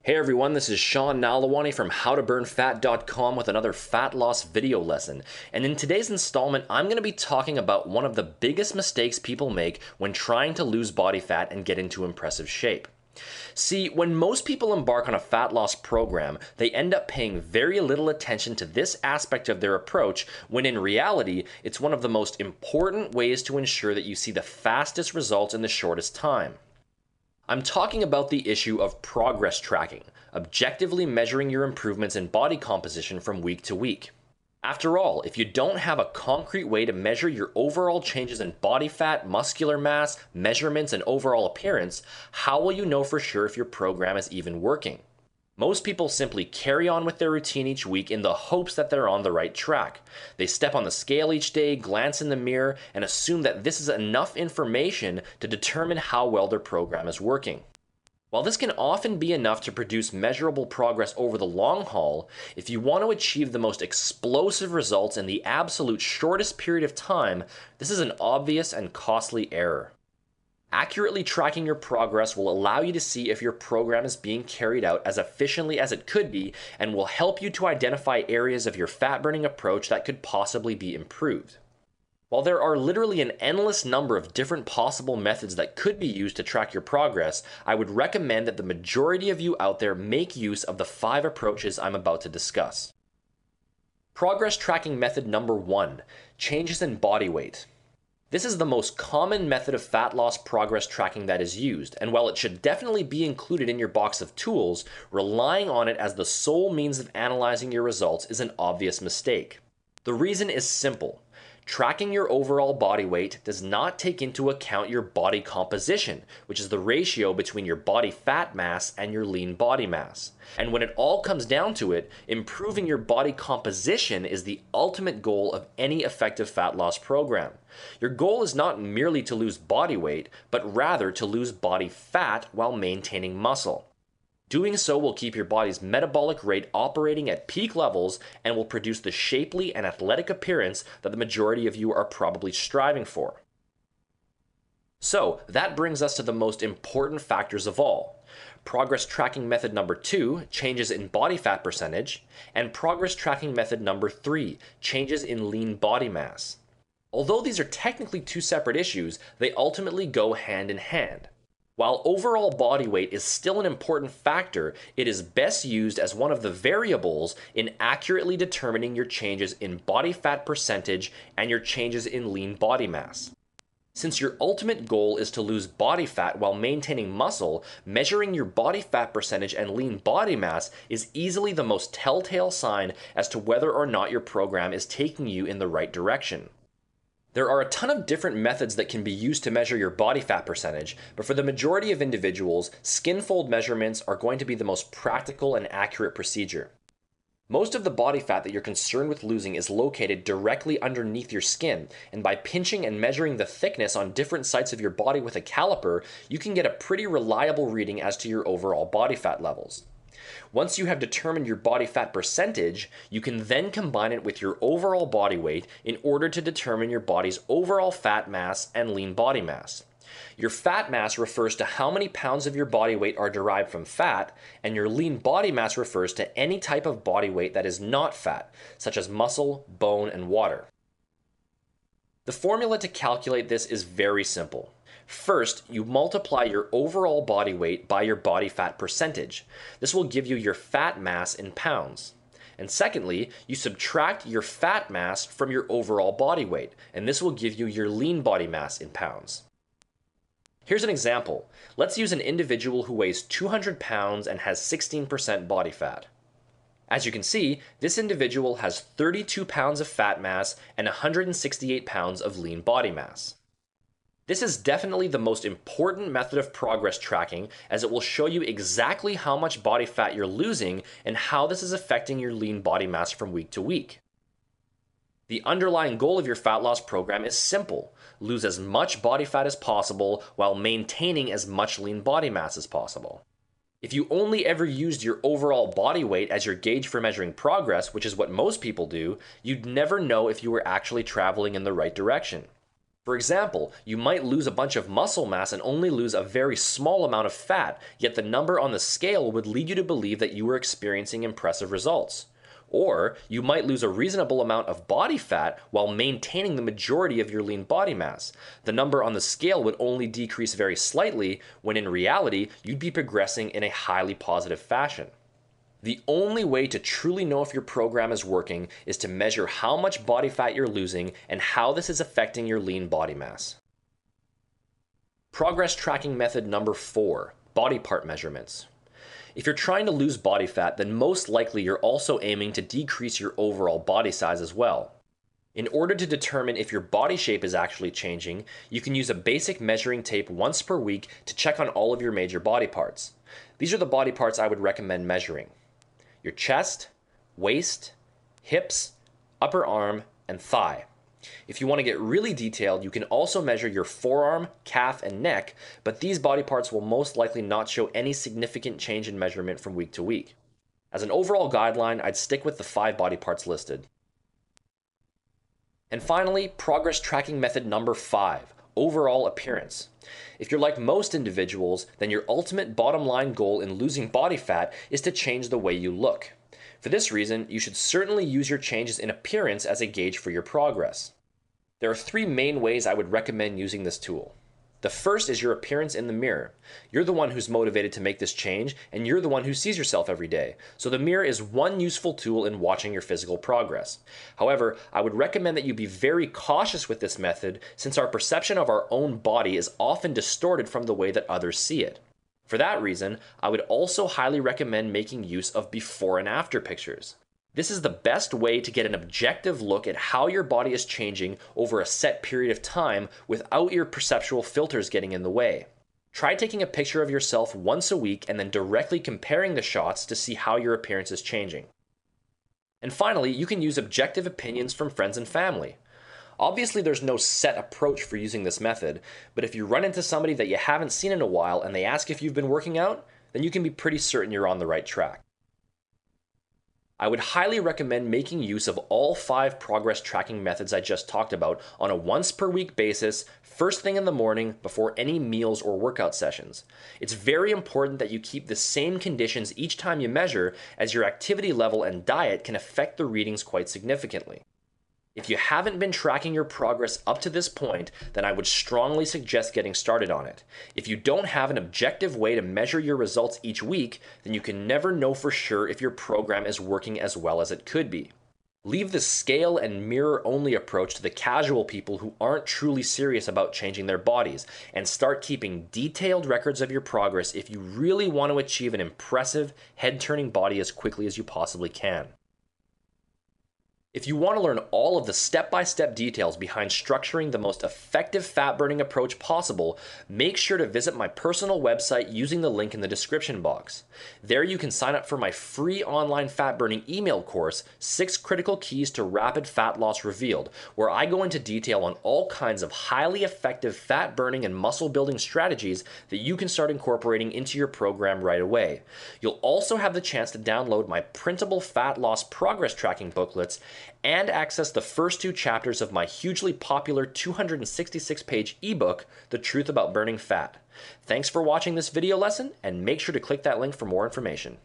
Hey everyone, this is Sean Nalawani from howtoburnfat.com with another fat loss video lesson. And in today's installment, I'm going to be talking about one of the biggest mistakes people make when trying to lose body fat and get into impressive shape. See, when most people embark on a fat loss program, they end up paying very little attention to this aspect of their approach, when in reality, it's one of the most important ways to ensure that you see the fastest results in the shortest time. I'm talking about the issue of progress tracking, objectively measuring your improvements in body composition from week to week. After all, if you don't have a concrete way to measure your overall changes in body fat, muscular mass, measurements, and overall appearance, how will you know for sure if your program is even working? Most people simply carry on with their routine each week in the hopes that they're on the right track. They step on the scale each day, glance in the mirror, and assume that this is enough information to determine how well their program is working. While this can often be enough to produce measurable progress over the long haul, if you want to achieve the most explosive results in the absolute shortest period of time, this is an obvious and costly error. Accurately tracking your progress will allow you to see if your program is being carried out as efficiently as it could be, and will help you to identify areas of your fat-burning approach that could possibly be improved. While there are literally an endless number of different possible methods that could be used to track your progress, I would recommend that the majority of you out there make use of the 5 approaches I'm about to discuss. Progress tracking method number 1, changes in body weight. This is the most common method of fat loss progress tracking that is used, and while it should definitely be included in your box of tools, relying on it as the sole means of analyzing your results is an obvious mistake. The reason is simple. Tracking your overall body weight does not take into account your body composition, which is the ratio between your body fat mass and your lean body mass. And when it all comes down to it, improving your body composition is the ultimate goal of any effective fat loss program. Your goal is not merely to lose body weight, but rather to lose body fat while maintaining muscle. Doing so will keep your body's metabolic rate operating at peak levels and will produce the shapely and athletic appearance that the majority of you are probably striving for. So, that brings us to the most important factors of all. Progress tracking method number 2, changes in body fat percentage, and progress tracking method number 3, changes in lean body mass. Although these are technically 2 separate issues, they ultimately go hand in hand. While overall body weight is still an important factor, it is best used as one of the variables in accurately determining your changes in body fat percentage and your changes in lean body mass. Since your ultimate goal is to lose body fat while maintaining muscle, measuring your body fat percentage and lean body mass is easily the most telltale sign as to whether or not your program is taking you in the right direction. There are a ton of different methods that can be used to measure your body fat percentage, but for the majority of individuals, skin fold measurements are going to be the most practical and accurate procedure. Most of the body fat that you're concerned with losing is located directly underneath your skin, and by pinching and measuring the thickness on different sites of your body with a caliper, you can get a pretty reliable reading as to your overall body fat levels. Once you have determined your body fat percentage, you can then combine it with your overall body weight in order to determine your body's overall fat mass and lean body mass. Your fat mass refers to how many pounds of your body weight are derived from fat, and your lean body mass refers to any type of body weight that is not fat, such as muscle, bone, and water. The formula to calculate this is very simple. First, you multiply your overall body weight by your body fat percentage. This will give you your fat mass in pounds. And secondly, you subtract your fat mass from your overall body weight, and this will give you your lean body mass in pounds. Here's an example. Let's use an individual who weighs 200 pounds and has 16% body fat. As you can see, this individual has 32 pounds of fat mass and 168 pounds of lean body mass. This is definitely the most important method of progress tracking, as it will show you exactly how much body fat you're losing and how this is affecting your lean body mass from week to week. The underlying goal of your fat loss program is simple: lose as much body fat as possible while maintaining as much lean body mass as possible. If you only ever used your overall body weight as your gauge for measuring progress, which is what most people do, you'd never know if you were actually traveling in the right direction. For example, you might lose a bunch of muscle mass and only lose a very small amount of fat, yet the number on the scale would lead you to believe that you were experiencing impressive results. Or you might lose a reasonable amount of body fat while maintaining the majority of your lean body mass. The number on the scale would only decrease very slightly, when in reality, you'd be progressing in a highly positive fashion. The only way to truly know if your program is working is to measure how much body fat you're losing and how this is affecting your lean body mass. Progress tracking method number 4, body part measurements. If you're trying to lose body fat, then most likely you're also aiming to decrease your overall body size as well. In order to determine if your body shape is actually changing, you can use a basic measuring tape once per week to check on all of your major body parts. These are the body parts I would recommend measuring: your chest, waist, hips, upper arm, and thigh. If you want to get really detailed, you can also measure your forearm, calf, and neck, but these body parts will most likely not show any significant change in measurement from week to week. As an overall guideline, I'd stick with the 5 body parts listed. And finally, progress tracking method number 5, overall appearance. If you're like most individuals, then your ultimate bottom line goal in losing body fat is to change the way you look. For this reason, you should certainly use your changes in appearance as a gauge for your progress. There are 3 main ways I would recommend using this tool. The first is your appearance in the mirror. You're the one who's motivated to make this change, and you're the one who sees yourself every day. So the mirror is one useful tool in watching your physical progress. However, I would recommend that you be very cautious with this method, since our perception of our own body is often distorted from the way that others see it. For that reason, I would also highly recommend making use of before and after pictures. This is the best way to get an objective look at how your body is changing over a set period of time without your perceptual filters getting in the way. Try taking a picture of yourself once a week and then directly comparing the shots to see how your appearance is changing. And finally, you can use objective opinions from friends and family. Obviously, there's no set approach for using this method, but if you run into somebody that you haven't seen in a while and they ask if you've been working out, then you can be pretty certain you're on the right track. I would highly recommend making use of all 5 progress tracking methods I just talked about on a once per week basis, first thing in the morning before any meals or workout sessions. It's very important that you keep the same conditions each time you measure, as your activity level and diet can affect the readings quite significantly. If you haven't been tracking your progress up to this point, then I would strongly suggest getting started on it. If you don't have an objective way to measure your results each week, then you can never know for sure if your program is working as well as it could be. Leave the scale and mirror only approach to the casual people who aren't truly serious about changing their bodies, and start keeping detailed records of your progress if you really want to achieve an impressive, head-turning body as quickly as you possibly can. If you want to learn all of the step-by-step details behind structuring the most effective fat-burning approach possible, make sure to visit my personal website using the link in the description box. There you can sign up for my free online fat-burning email course, 6 Critical Keys to Rapid Fat Loss Revealed, where I go into detail on all kinds of highly effective fat-burning and muscle-building strategies that you can start incorporating into your program right away. You'll also have the chance to download my printable fat loss progress tracking booklets and access the first 2 chapters of my hugely popular 266-page ebook, The Truth About Burning Fat. Thanks for watching this video lesson, and make sure to click that link for more information.